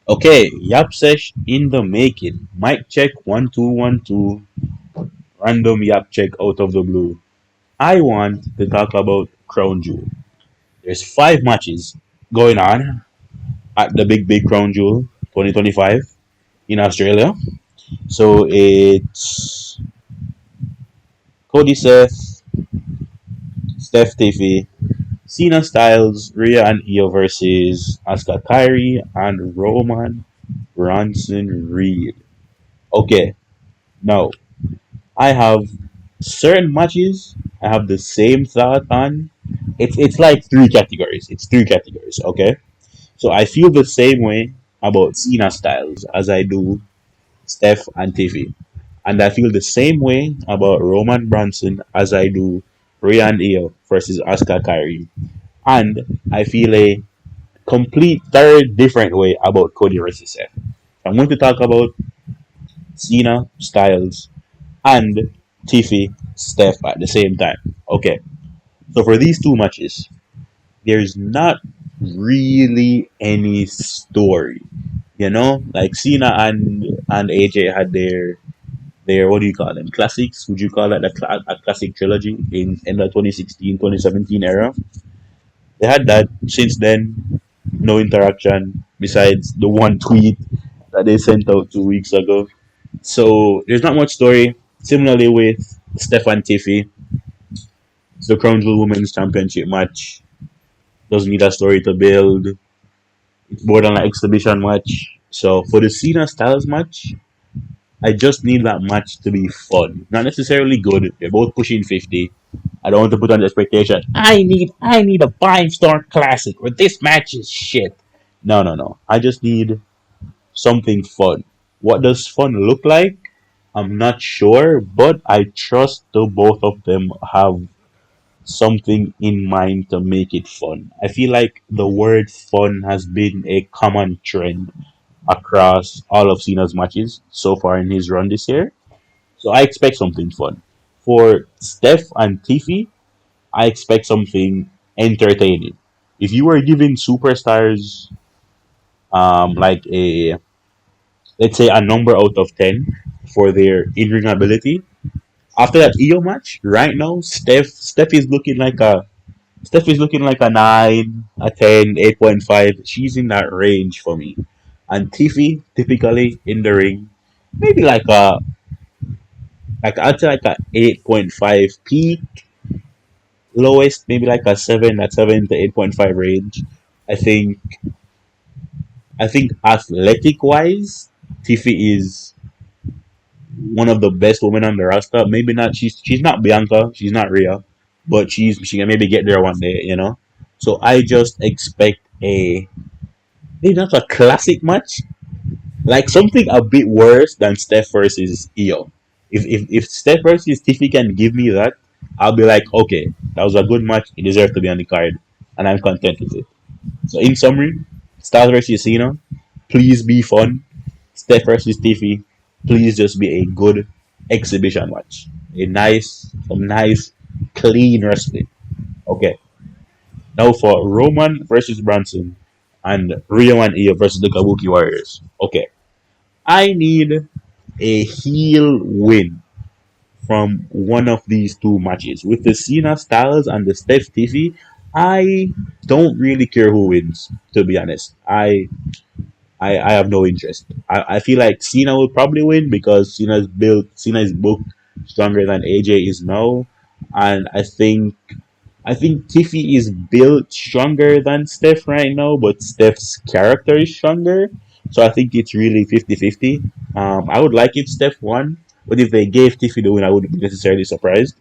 Okay, Yap Sesh in the making. Mic check 1 2 1 2. Random Yap check out of the blue. I want to talk about Crown Jewel. There's 5 matches going on at the Big Crown Jewel 2025 in Australia. So it's Cody Seth, Steph Tiffy, Cena Styles, Rhea and Io versus Asuka Kyrie and Roman Bronson Reed. Okay, now I have certain matches I have the same thought on. It's like 3 categories. It's 3 categories, okay? So I feel the same way about Cena Styles as I do Steph and Tiffy. And I feel the same way about Roman Bronson as I do Rhea and Io versus Asuka Kyrie. And I feel a complete third different way about Cody versus Seth. I'm going to talk about Cena Styles and Tiffy Steph at the same time. Okay, so for these 2 matches, there's not really any story. Like Cena and AJ had their what do you call them, classics? Would you call that a classic trilogy in the 2016 2017 era? They had that. Since then, no interaction besides the one tweet that they sent out 2 weeks ago. So there's not much story. Similarly with Stefan Tiffy, it's the Crown Jewel Women's Championship match. Doesn't need a story to build. It's more than an exhibition match. So for the Cena Styles match, I just need that match to be fun. Not necessarily good. They're both pushing 50. I don't want to put on the expectation. I need a 5-star classic or this match is shit. No, no, no. I just need something fun. What does fun look like? I'm not sure, but I trust the both of them have something in mind to make it fun. I feel like the word fun has been a common trend across all of Cena's matches so far in his run this year. So I expect something fun. For Steph and Tiffy, I expect something entertaining. If you were giving superstars like a, let's say, a number out of 10 for their in-ring ability, after that EO match, right now, Steph is looking like a 9, a 10, 8.5. She's in that range for me. And Tiffy, typically in the ring, maybe like I'd say like a 8.5 peak, lowest maybe like a 7, that 7 to 8.5 range. I think I think athletic wise, Tiffy is one of the best women on the roster. Maybe not, she's not Bianca, she's not Rhea, but she can maybe get there one day. So I just expect a maybe not a classic match, like something a bit worse than Steph versus Io. If Steph versus Tiffy can give me that, I'll be like, okay, that was a good match. It deserves to be on the card, and I'm content with it. So in summary, Styles versus Cena, please be fun. Steph versus Tiffy, please just be a good exhibition match. Some nice, clean wrestling. Okay. Now for Roman versus Bronson and Rio and Io versus the Kabuki Warriors. Okay. I need a heel win from one of these 2 matches. With the Cena Styles and the Steph Tiffy, I don't really care who wins, to be honest. I have no interest. I feel like Cena will probably win because Cena is booked stronger than AJ is now. And I think Tiffy is built stronger than Steph right now, but Steph's character is stronger. So I think it's really 50-50. I would like if Steph won, but if they gave Tiffy the win, I wouldn't be necessarily surprised.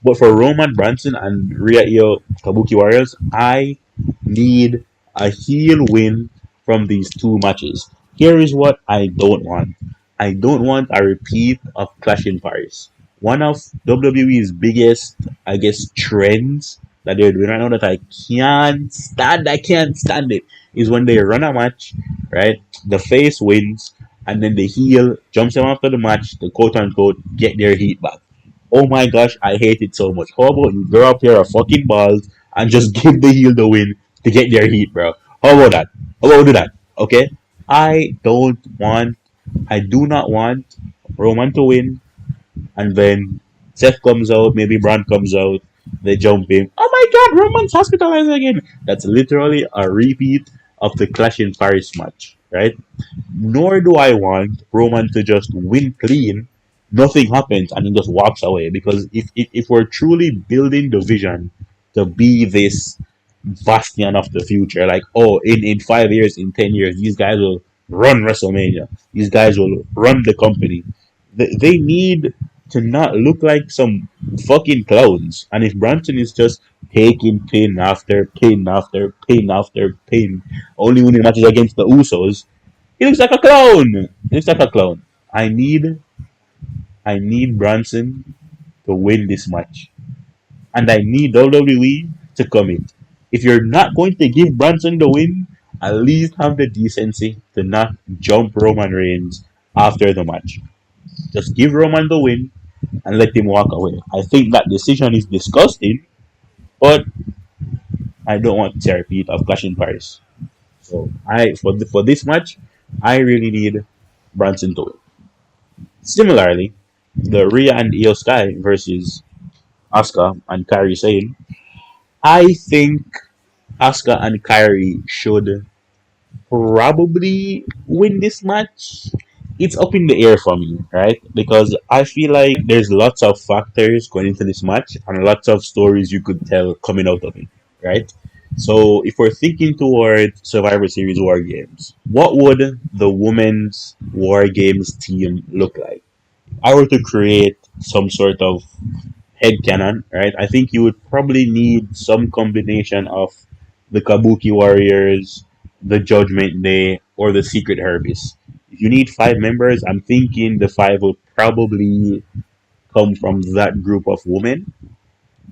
But for Roman Bronson and Rhea Io Kabuki Warriors, I need a heel win from these 2 matches. Here is what I don't want. I don't want a repeat of Clash in Paris. One of WWE's biggest, I guess, trends that they're doing right now that I can't stand it, is when they run a match, right? The face wins, and then the heel jumps them after the match to quote unquote get their heat back. Oh my gosh, I hate it so much. How about you grow up here a fucking balls and just give the heel the win to get their heat, bro? How about that? How about we do that? Okay? I don't want, I do not want Roman to win, and then Seth comes out, maybe Braun comes out, they jump in. Oh my God, Roman's hospitalized again. That's literally a repeat of the Clash in Paris match, right? Nor do I want Roman to just win clean, nothing happens, and he just walks away. Because if we're truly building the vision to be this bastion of the future, like, oh, in 5 years, in 10 years, these guys will run WrestleMania, these guys will run the company. They need to not look like some fucking clowns. And if Branson is just taking pin after pin after pin after pin, only winning matches against the Usos, he looks like a clown. He looks like a clown. I need Branson to win this match. And I need WWE to commit. If you're not going to give Branson the win, at least have the decency to not jump Roman Reigns after the match. Just give Roman the win and let him walk away. I think that decision is disgusting, but I don't want to repeat of Clash in Paris. So for this match, I really need Branson to win. Similarly, the Rhea and Io Sky versus Asuka and Kairi Sane. I think Asuka and Kairi should probably win this match. It's up in the air for me, right? Because I feel like there's lots of factors going into this match and lots of stories you could tell coming out of it, right? So if we're thinking toward Survivor Series War Games, what would the women's War Games team look like? I were to create some sort of headcanon, right? I think you would probably need some combination of the Kabuki Warriors, the Judgment Day, or the Secret Herbies. If you need 5 members, I'm thinking the 5 will probably come from that group of women.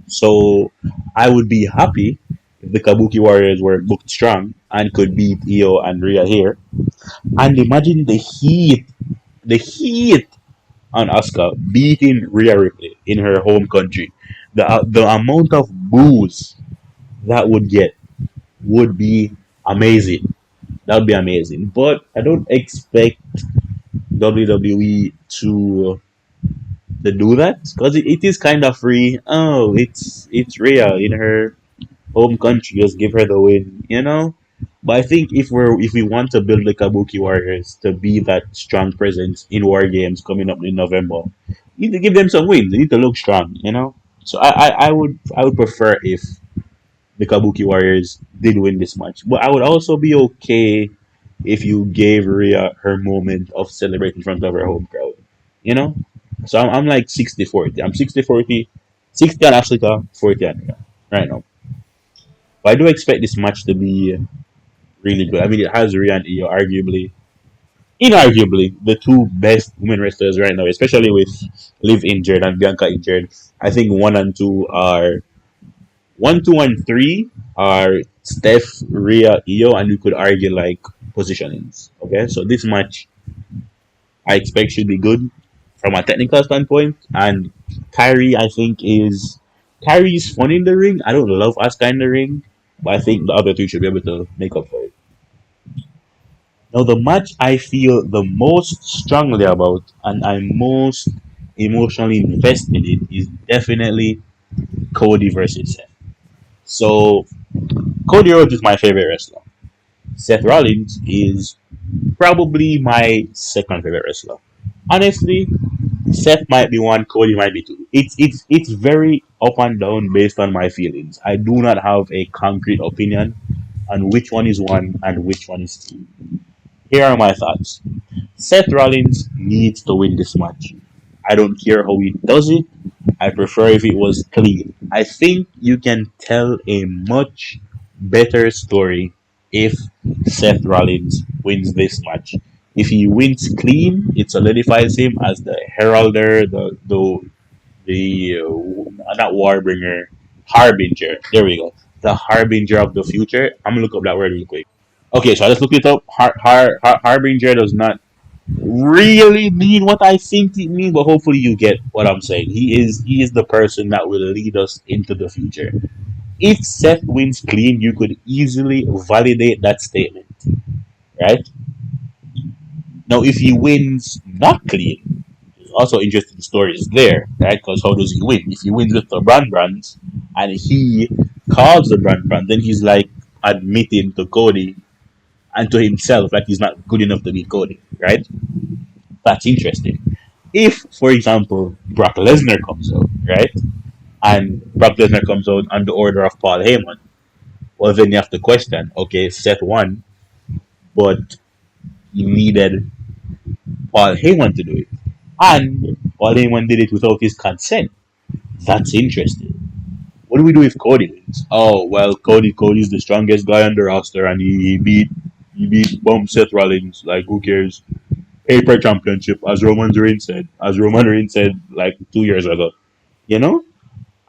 So I would be happy if the Kabuki Warriors were booked strong and could beat Io and Rhea here. And imagine the heat on Asuka beating Rhea Ripley in her home country. The amount of boos that would get would be amazing. That would be amazing. But I don't expect WWE to do that because it is kind of free. Oh, it's Rhea in her home country. Just give her the win. But I think if we want to build the Kabuki Warriors to be that strong presence in War Games coming up in November, you need to give them some wins. They need to look strong. So I would prefer if the Kabuki Warriors did win this match. But I would also be okay if you gave Rhea her moment of celebrating in front of her home crowd. You know? So I'm like 60-40. I'm 60-40, 60 on Africa, 40 on Rhea right now. But I do expect this match to be really good. I mean, it has Rhea and Io inarguably, the two best women wrestlers right now, especially with Liv injured and Bianca injured. I think 1, 2, and 3 are Steph, Rhea, Io, and you could argue like positionings. Okay, so this match I expect should be good from a technical standpoint. And Kyrie, I think Kyrie is fun in the ring. I don't love Asuka in the ring, but I think the other two should be able to make up for it. Now, the match I feel the most strongly about and I'm most emotionally invested in is definitely Cody versus Seth. So, Cody Rhodes is my favorite wrestler. Seth Rollins is probably my second favorite wrestler. Honestly, Seth might be one, Cody might be two. It's very up and down based on my feelings. I do not have a concrete opinion on which one is one and which one is two. Here are my thoughts. Seth Rollins needs to win this match. I don't care how he does it. I prefer if it was clean. I think you can tell a much better story if Seth Rollins wins this match. If he wins clean, it solidifies him as the heralder, the not warbringer, harbinger. There we go. The harbinger of the future. I'm gonna look up that word real quick. Okay, so I just looked it up. Harbinger does not really mean what I think it means, but hopefully you get what I'm saying. He is the person that will lead us into the future. If Seth wins clean, you could easily validate that statement, right? Now, if he wins not clean, there's also interesting stories there, right? Because how does he win? If he wins with the brands and he calls the brand, then he's like admitting to Cody and to himself that he's not good enough to be Cody, right? That's interesting. If, for example, Brock Lesnar comes out, right? And Brock Lesnar comes out on the order of Paul Heyman, well, then you have to question, okay, Seth won, but you needed Paul Heyman to do it. And Paul Heyman did it without his consent. That's interesting. What do we do if Cody wins? Oh well, Cody's the strongest guy on the roster, and he beat Bum Seth Rollins. Like who cares? Paper championship, as Roman Reigns said like 2 years ago. You know,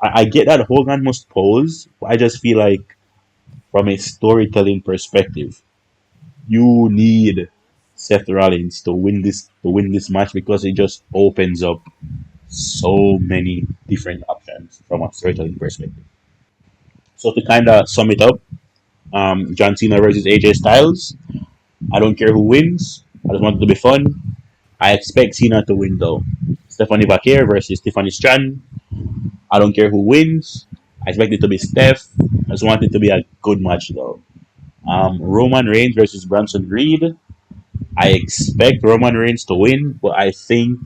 I get that Hogan must pose, but I just feel like from a storytelling perspective, you need Seth Rollins to win this match because it just opens up so many different options from a storytelling perspective. So to kind of sum it up, John Cena versus AJ Styles. I don't care who wins. I just want it to be fun. I expect Cena to win though. Stephanie Bakir versus Tiffany Stratton. I don't care who wins. I expect it to be Steph. I just want it to be a good match though. Roman Reigns versus Bronson Reed. I expect Roman Reigns to win, but I think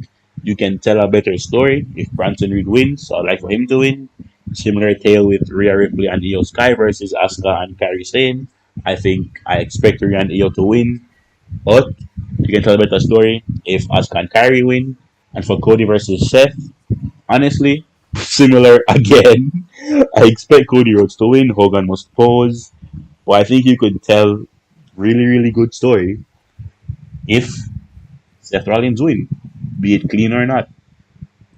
you can tell a better story if Bronson Reed wins. So I'd like for him to win. Similar tale with Rhea Ripley and Io Sky versus Asuka and Kairi Sane. I expect Rhea and Io to win, but you can tell a better story if Asuka and Kairi win. And for Cody versus Seth, honestly, similar again. I expect Cody Rhodes to win. Hogan must pose, but I think you could tell really really good story if Seth Rollins win, be it clean or not.